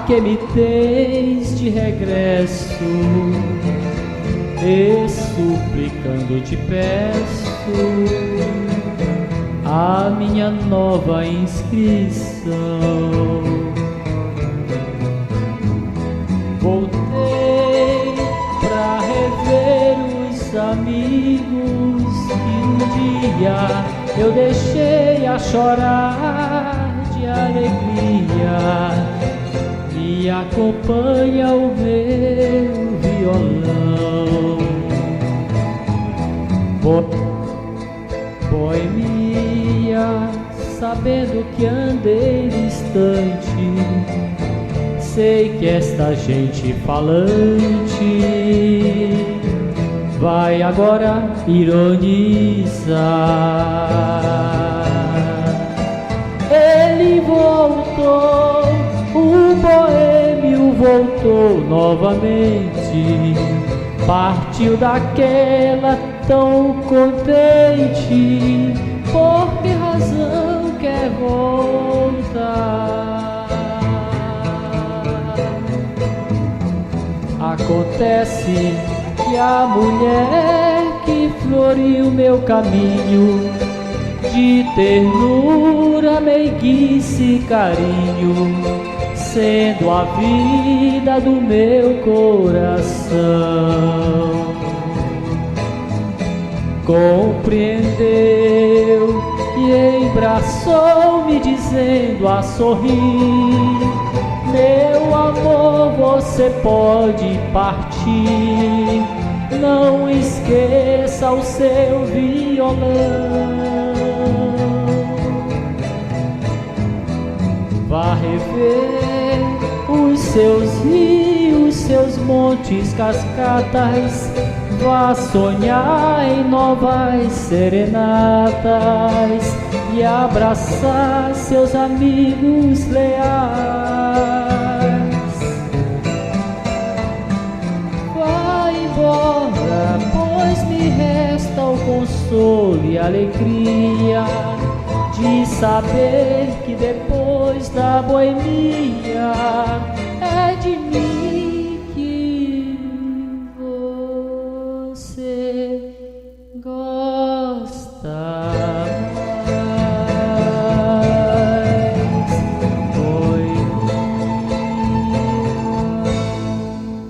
que me tens de regresso, e suplicando te peço a minha nova inscrição. Voltei pra rever os amigos que um dia eu deixei a chorar de alegria. Me acompanha o meu violão. Boemia, sabendo que andei distante, sei que esta gente falante vai agora ironizar. Ele voltou, o boêmio voltou novamente, partiu daquela tão contente. Por que razão quer voltar? Acontece que a mulher que floriu meu caminho de ternura, meiguice e carinho, sendo a vida do meu coração, compreendeu e embraçou-me dizendo a sorrir: meu amor, você pode partir, não esqueça o seu violão. Vá rever os seus rios, seus montes, cascatas, vá sonhar em novas serenatas e abraçar seus amigos leais. Vá embora, pois me resta o consolo e a alegria de saber que depois da boemia é de mim que você